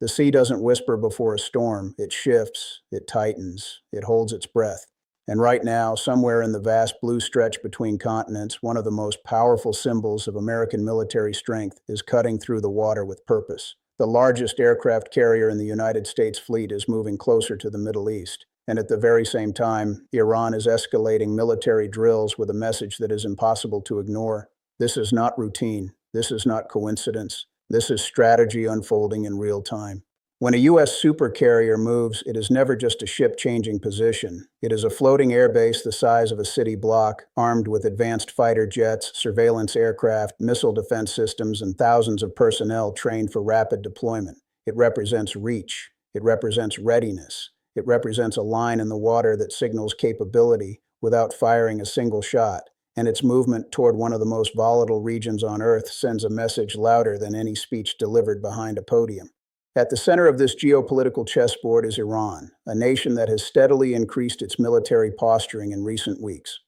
The sea doesn't whisper before a storm. It shifts, it tightens, it holds its breath. And right now, somewhere in the vast blue stretch between continents, one of the most powerful symbols of American military strength is cutting through the water with purpose. The largest aircraft carrier in the United States fleet is moving closer to the Middle East. And at the very same time, Iran is escalating military drills with a message that is impossible to ignore. This is not routine. This is not coincidence. This is strategy unfolding in real time. When a U.S. supercarrier moves, it is never just a ship changing position. It is a floating airbase the size of a city block, armed with advanced fighter jets, surveillance aircraft, missile defense systems, and thousands of personnel trained for rapid deployment. It represents reach. It represents readiness. It represents a line in the water that signals capability without firing a single shot. And its movement toward one of the most volatile regions on Earth sends a message louder than any speech delivered behind a podium. At the center of this geopolitical chessboard is Iran, a nation that has steadily increased its military posturing in recent weeks.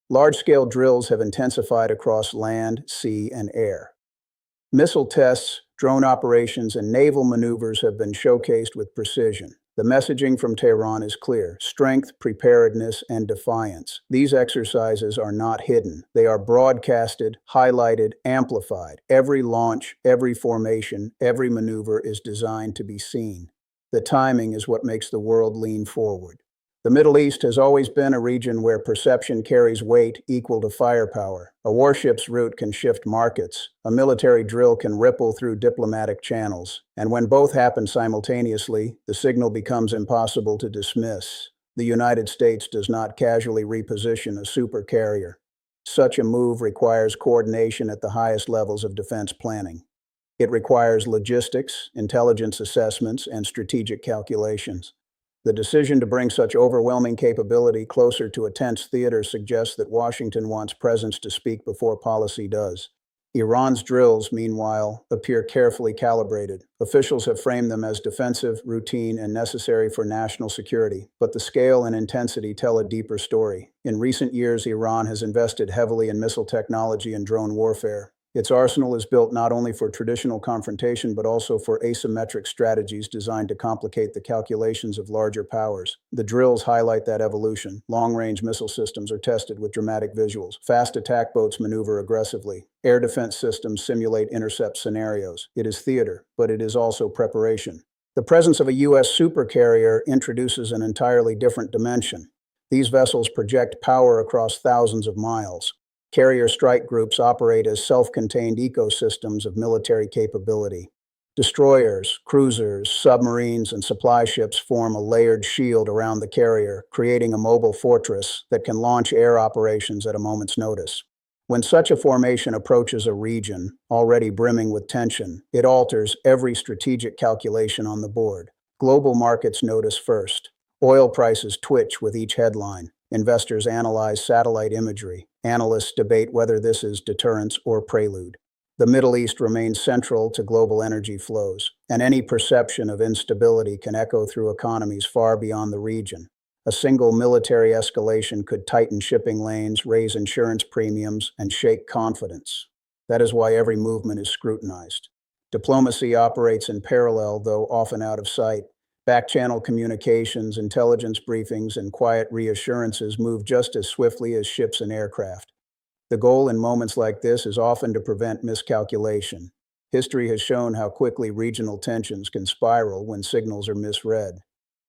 Large-scale drills have intensified across land, sea, and air. Missile tests, drone operations, and naval maneuvers have been showcased with precision. The messaging from Tehran is clear: strength, preparedness, and defiance. These exercises are not hidden. They are broadcasted, highlighted, amplified. Every launch, every formation, every maneuver is designed to be seen. The timing is what makes the world lean forward. The Middle East has always been a region where perception carries weight equal to firepower. A warship's route can shift markets. A military drill can ripple through diplomatic channels. And when both happen simultaneously, the signal becomes impossible to dismiss. The United States does not casually reposition a supercarrier. Such a move requires coordination at the highest levels of defense planning. It requires logistics, intelligence assessments, and strategic calculations. The decision to bring such overwhelming capability closer to a tense theater suggests that Washington wants presence to speak before policy does. Iran's drills, meanwhile, appear carefully calibrated. Officials have framed them as defensive, routine, and necessary for national security, but the scale and intensity tell a deeper story. In recent years, Iran has invested heavily in missile technology and drone warfare. Its arsenal is built not only for traditional confrontation but also for asymmetric strategies designed to complicate the calculations of larger powers. The drills highlight that evolution. Long-range missile systems are tested with dramatic visuals. Fast attack boats maneuver aggressively. Air defense systems simulate intercept scenarios. It is theater, but it is also preparation. The presence of a U.S. supercarrier introduces an entirely different dimension. These vessels project power across thousands of miles. Carrier strike groups operate as self-contained ecosystems of military capability. Destroyers, cruisers, submarines, and supply ships form a layered shield around the carrier, creating a mobile fortress that can launch air operations at a moment's notice. When such a formation approaches a region, already brimming with tension, it alters every strategic calculation on the board. Global markets notice first. Oil prices twitch with each headline. Investors analyze satellite imagery. Analysts debate whether this is deterrence or prelude. The Middle East remains central to global energy flows, and any perception of instability can echo through economies far beyond the region. A single military escalation could tighten shipping lanes, raise insurance premiums, and shake confidence. That is why every movement is scrutinized. Diplomacy operates in parallel, though often out of sight. Back-channel communications, intelligence briefings, and quiet reassurances move just as swiftly as ships and aircraft. The goal in moments like this is often to prevent miscalculation. History has shown how quickly regional tensions can spiral when signals are misread.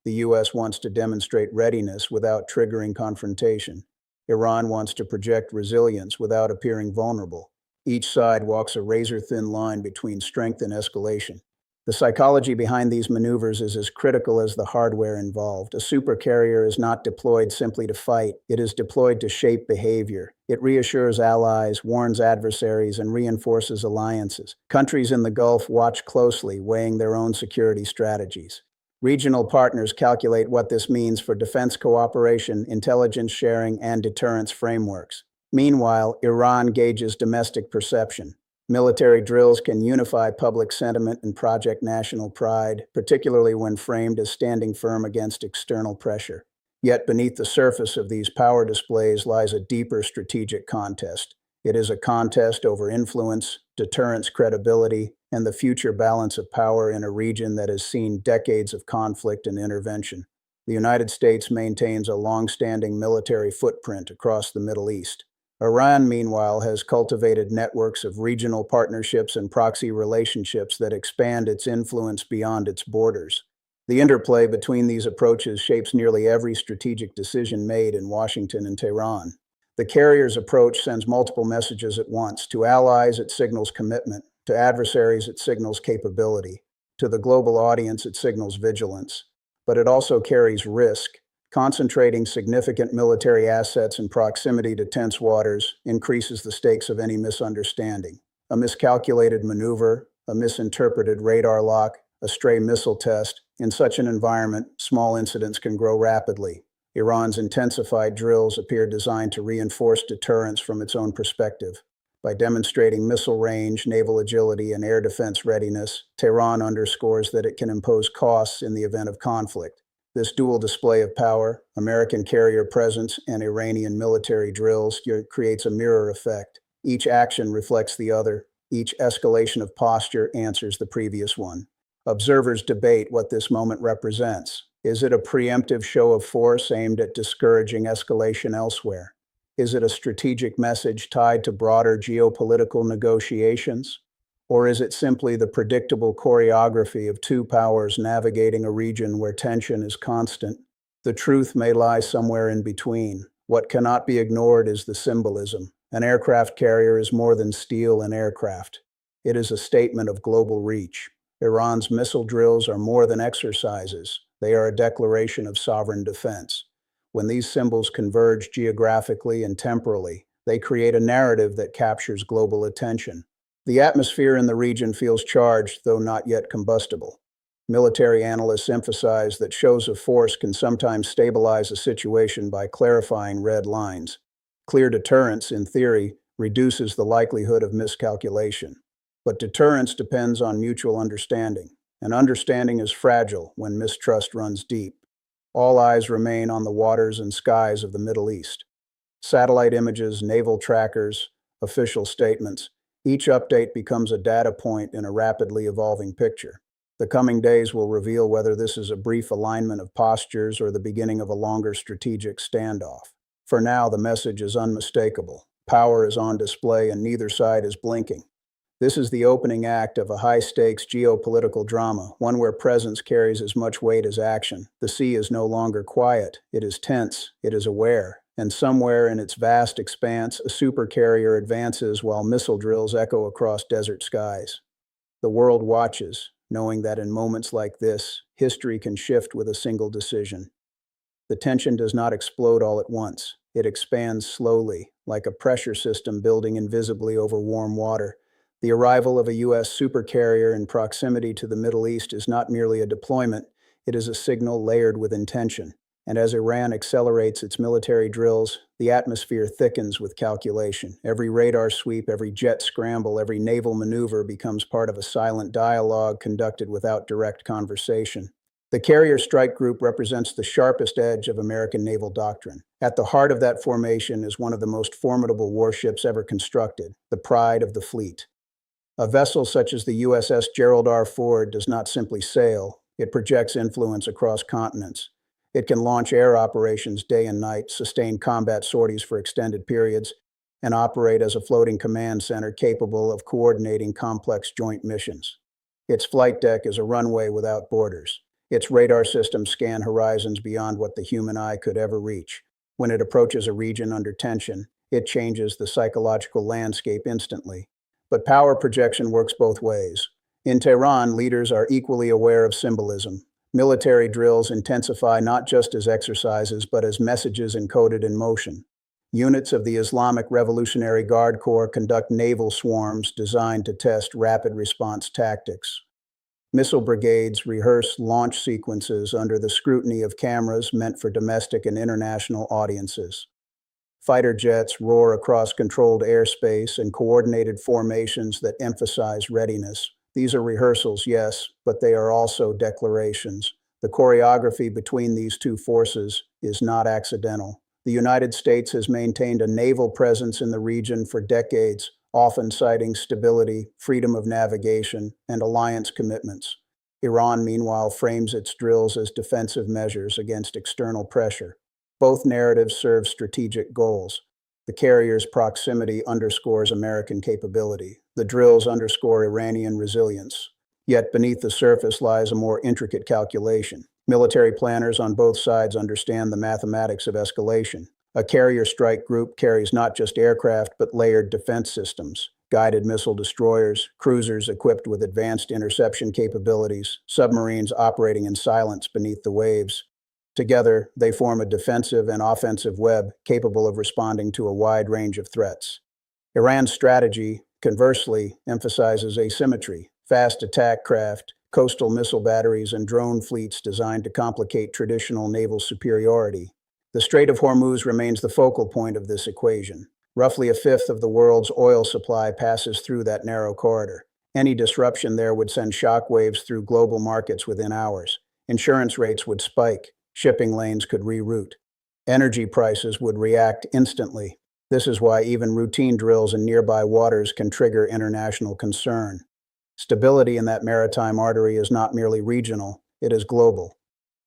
The U.S. wants to demonstrate readiness without triggering confrontation. Iran wants to project resilience without appearing vulnerable. Each side walks a razor-thin line between strength and escalation. The psychology behind these maneuvers is as critical as the hardware involved. A supercarrier is not deployed simply to fight. It is deployed to shape behavior. It reassures allies, warns adversaries, and reinforces alliances. Countries in the Gulf watch closely, weighing their own security strategies. Regional partners calculate what this means for defense cooperation, intelligence sharing, and deterrence frameworks. Meanwhile, Iran gauges domestic perception. Military drills can unify public sentiment and project national pride, particularly when framed as standing firm against external pressure. Yet beneath the surface of these power displays lies a deeper strategic contest. It is a contest over influence, deterrence credibility, and the future balance of power in a region that has seen decades of conflict and intervention. The United States maintains a long-standing military footprint across the Middle East. Iran, meanwhile, has cultivated networks of regional partnerships and proxy relationships that expand its influence beyond its borders. The interplay between these approaches shapes nearly every strategic decision made in Washington and Tehran. The carrier's approach sends multiple messages at once. To allies, it signals commitment. To adversaries, it signals capability. To the global audience, it signals vigilance. But it also carries risk. Concentrating significant military assets in proximity to tense waters increases the stakes of any misunderstanding. A miscalculated maneuver, a misinterpreted radar lock, a stray missile test. In such an environment, small incidents can grow rapidly. Iran's intensified drills appear designed to reinforce deterrence from its own perspective. By demonstrating missile range, naval agility, and air defense readiness, Tehran underscores that it can impose costs in the event of conflict. This dual display of power, American carrier presence and Iranian military drills, creates a mirror effect. Each action reflects the other. Each escalation of posture answers the previous one. Observers debate what this moment represents. Is it a preemptive show of force aimed at discouraging escalation elsewhere? Is it a strategic message tied to broader geopolitical negotiations? Or is it simply the predictable choreography of two powers navigating a region where tension is constant? The truth may lie somewhere in between. What cannot be ignored is the symbolism. An aircraft carrier is more than steel and aircraft. It is a statement of global reach. Iran's missile drills are more than exercises. They are a declaration of sovereign defense. When these symbols converge geographically and temporally, they create a narrative that captures global attention. The atmosphere in the region feels charged, though not yet combustible. Military analysts emphasize that shows of force can sometimes stabilize a situation by clarifying red lines. Clear deterrence, in theory, reduces the likelihood of miscalculation. But deterrence depends on mutual understanding, and understanding is fragile when mistrust runs deep. All eyes remain on the waters and skies of the Middle East. Satellite images, naval trackers, official statements. Each update becomes a data point in a rapidly evolving picture. The coming days will reveal whether this is a brief alignment of postures or the beginning of a longer strategic standoff. For now, the message is unmistakable. Power is on display and neither side is blinking. This is the opening act of a high-stakes geopolitical drama, one where presence carries as much weight as action. The sea is no longer quiet. It is tense. It is aware. And somewhere in its vast expanse, a supercarrier advances while missile drills echo across desert skies. The world watches, knowing that in moments like this, history can shift with a single decision. The tension does not explode all at once. It expands slowly, like a pressure system building invisibly over warm water. The arrival of a U.S. supercarrier in proximity to the Middle East is not merely a deployment, it is a signal layered with intention. And as Iran accelerates its military drills, the atmosphere thickens with calculation. Every radar sweep, every jet scramble, every naval maneuver becomes part of a silent dialogue conducted without direct conversation. The Carrier Strike Group represents the sharpest edge of American naval doctrine. At the heart of that formation is one of the most formidable warships ever constructed, the pride of the fleet. A vessel such as the USS Gerald R does not simply sail, it projects influence across continents. It can launch air operations day and night, sustain combat sorties for extended periods, and operate as a floating command center capable of coordinating complex joint missions. Its flight deck is a runway without borders. Its radar systems scan horizons beyond what the human eye could ever reach. When it approaches a region under tension, it changes the psychological landscape instantly. But power projection works both ways. In Tehran, leaders are equally aware of symbolism. Military drills intensify not just as exercises, but as messages encoded in motion. Units of the Islamic Revolutionary Guard Corps conduct naval swarms designed to test rapid response tactics. Missile brigades rehearse launch sequences under the scrutiny of cameras meant for domestic and international audiences. Fighter jets roar across controlled airspace in coordinated formations that emphasize readiness. These are rehearsals, yes, but they are also declarations. The choreography between these two forces is not accidental. The United States has maintained a naval presence in the region for decades, often citing stability, freedom of navigation, and alliance commitments. Iran, meanwhile, frames its drills as defensive measures against external pressure. Both narratives serve strategic goals. The carrier's proximity underscores American capability. The drills underscore Iranian resilience. Yet beneath the surface lies a more intricate calculation. Military planners on both sides understand the mathematics of escalation. A carrier strike group carries not just aircraft but layered defense systems, guided missile destroyers, cruisers equipped with advanced interception capabilities, submarines operating in silence beneath the waves. Together, they form a defensive and offensive web capable of responding to a wide range of threats. Iran's strategy, conversely, emphasizes asymmetry: fast attack craft, coastal missile batteries, and drone fleets designed to complicate traditional naval superiority. The Strait of Hormuz remains the focal point of this equation. Roughly a fifth of the world's oil supply passes through that narrow corridor. Any disruption there would send shockwaves through global markets within hours. Insurance rates would spike, shipping lanes could reroute. Energy prices would react instantly. This is why even routine drills in nearby waters can trigger international concern. Stability in that maritime artery is not merely regional, it is global.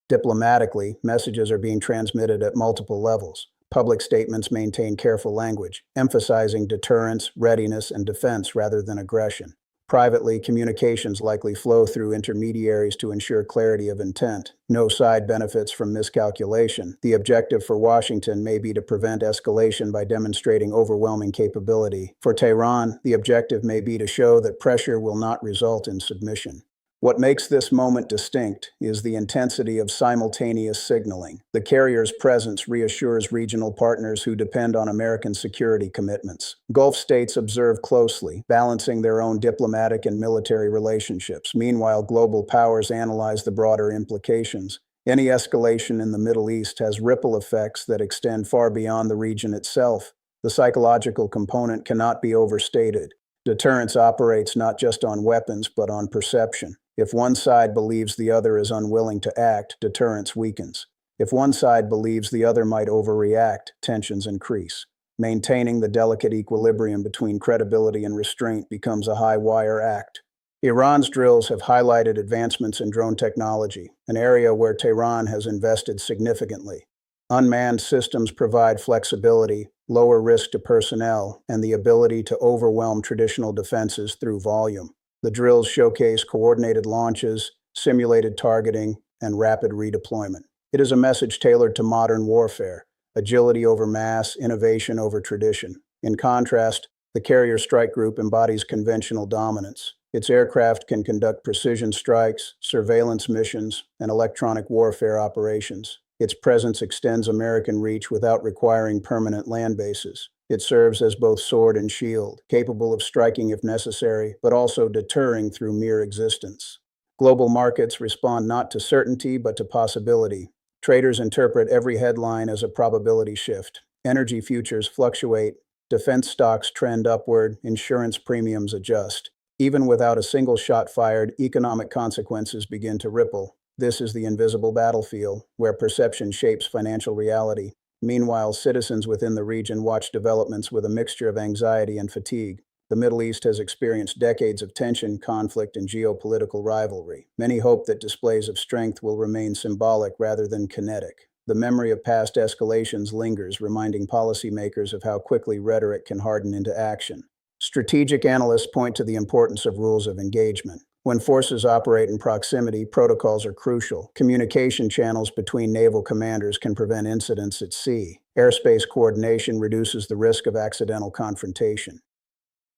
Diplomatically, messages are being transmitted at multiple levels. Public statements maintain careful language, emphasizing deterrence, readiness, and defense rather than aggression. Privately, communications likely flow through intermediaries to ensure clarity of intent. No side benefits from miscalculation. The objective for Washington may be to prevent escalation by demonstrating overwhelming capability. For Tehran, the objective may be to show that pressure will not result in submission. What makes this moment distinct is the intensity of simultaneous signaling. The carrier's presence reassures regional partners who depend on American security commitments. Gulf states observe closely, balancing their own diplomatic and military relationships. Meanwhile, global powers analyze the broader implications. Any escalation in the Middle East has ripple effects that extend far beyond the region itself. The psychological component cannot be overstated. Deterrence operates not just on weapons, but on perception. If one side believes the other is unwilling to act, deterrence weakens. If one side believes the other might overreact, tensions increase. Maintaining the delicate equilibrium between credibility and restraint becomes a high-wire act. Iran's drills have highlighted advancements in drone technology, an area where Tehran has invested significantly. Unmanned systems provide flexibility, lower risk to personnel, and the ability to overwhelm traditional defenses through volume. The drills showcase coordinated launches, simulated targeting, and rapid redeployment. It is a message tailored to modern warfare: agility over mass, innovation over tradition. In contrast, the carrier strike group embodies conventional dominance. Its aircraft can conduct precision strikes, surveillance missions, and electronic warfare operations. Its presence extends American reach without requiring permanent land bases. It serves as both sword and shield, capable of striking if necessary, but also deterring through mere existence. Global markets respond not to certainty, but to possibility. Traders interpret every headline as a probability shift. Energy futures fluctuate, defense stocks trend upward, insurance premiums adjust. Even without a single shot fired, economic consequences begin to ripple. This is the invisible battlefield, where perception shapes financial reality. Meanwhile, citizens within the region watch developments with a mixture of anxiety and fatigue. The Middle East has experienced decades of tension, conflict, and geopolitical rivalry. Many hope that displays of strength will remain symbolic rather than kinetic. The memory of past escalations lingers, reminding policymakers of how quickly rhetoric can harden into action. Strategic analysts point to the importance of rules of engagement. When forces operate in proximity, protocols are crucial. Communication channels between naval commanders can prevent incidents at sea. Airspace coordination reduces the risk of accidental confrontation.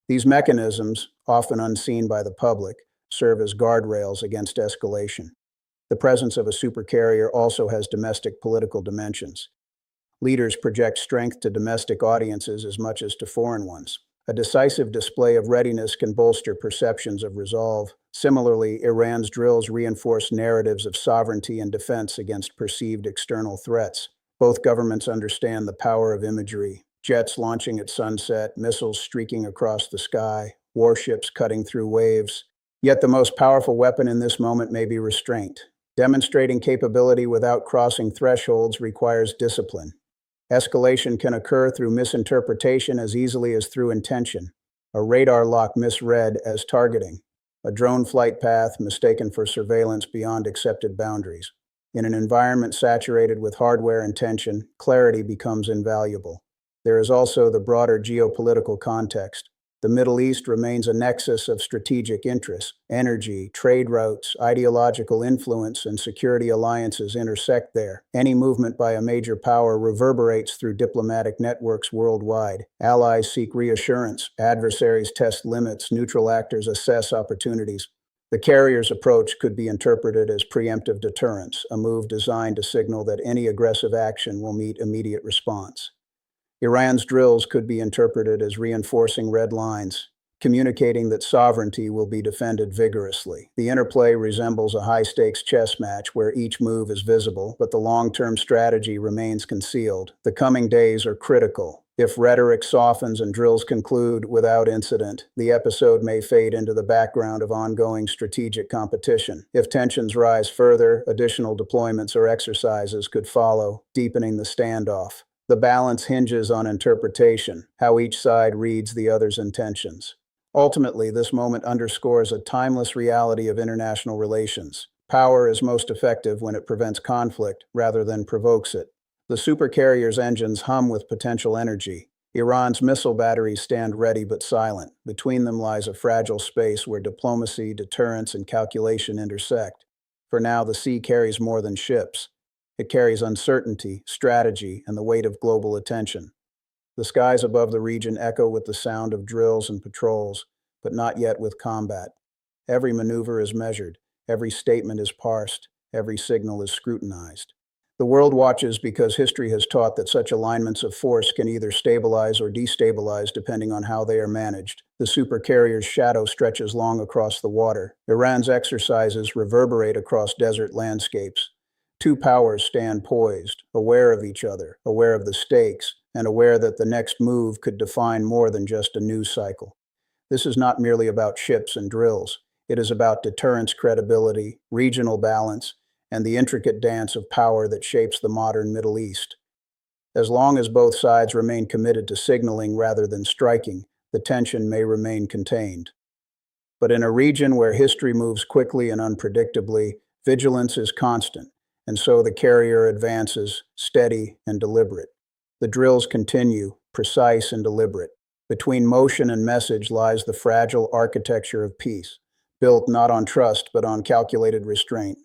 These mechanisms, often unseen by the public, serve as guardrails against escalation. The presence of a supercarrier also has domestic political dimensions. Leaders project strength to domestic audiences as much as to foreign ones. A decisive display of readiness can bolster perceptions of resolve. Similarly, Iran's drills reinforce narratives of sovereignty and defense against perceived external threats. Both governments understand the power of imagery: jets launching at sunset, missiles streaking across the sky, warships cutting through waves. Yet the most powerful weapon in this moment may be restraint. Demonstrating capability without crossing thresholds requires discipline. Escalation can occur through misinterpretation as easily as through intention. A radar lock misread as targeting. A drone flight path mistaken for surveillance beyond accepted boundaries. In an environment saturated with hardware and tension, clarity becomes invaluable. There is also the broader geopolitical context. The Middle East remains a nexus of strategic interests. Energy, trade routes, ideological influence, and security alliances intersect there. Any movement by a major power reverberates through diplomatic networks worldwide. Allies seek reassurance, adversaries test limits, neutral actors assess opportunities. The carrier's approach could be interpreted as preemptive deterrence, a move designed to signal that any aggressive action will meet immediate response. Iran's drills could be interpreted as reinforcing red lines, communicating that sovereignty will be defended vigorously. The interplay resembles a high-stakes chess match where each move is visible, but the long-term strategy remains concealed. The coming days are critical. If rhetoric softens and drills conclude without incident, the episode may fade into the background of ongoing strategic competition. If tensions rise further, additional deployments or exercises could follow, deepening the standoff. The balance hinges on interpretation, how each side reads the other's intentions. Ultimately, this moment underscores a timeless reality of international relations. Power is most effective when it prevents conflict rather than provokes it. The supercarrier's engines hum with potential energy. Iran's missile batteries stand ready but silent. Between them lies a fragile space where diplomacy, deterrence, and calculation intersect. For now, the sea carries more than ships. It carries uncertainty, strategy, and the weight of global attention. The skies above the region echo with the sound of drills and patrols, but not yet with combat. Every maneuver is measured, every statement is parsed, every signal is scrutinized. The world watches because history has taught that such alignments of force can either stabilize or destabilize depending on how they are managed. The supercarrier's shadow stretches long across the water. Iran's exercises reverberate across desert landscapes. Two powers stand poised, aware of each other, aware of the stakes, and aware that the next move could define more than just a news cycle. This is not merely about ships and drills. It is about deterrence credibility, regional balance, and the intricate dance of power that shapes the modern Middle East. As long as both sides remain committed to signaling rather than striking, the tension may remain contained. But in a region where history moves quickly and unpredictably, vigilance is constant. And so the carrier advances, steady and deliberate. The drills continue, precise and deliberate. Between motion and message lies the fragile architecture of peace, built not on trust but on calculated restraint.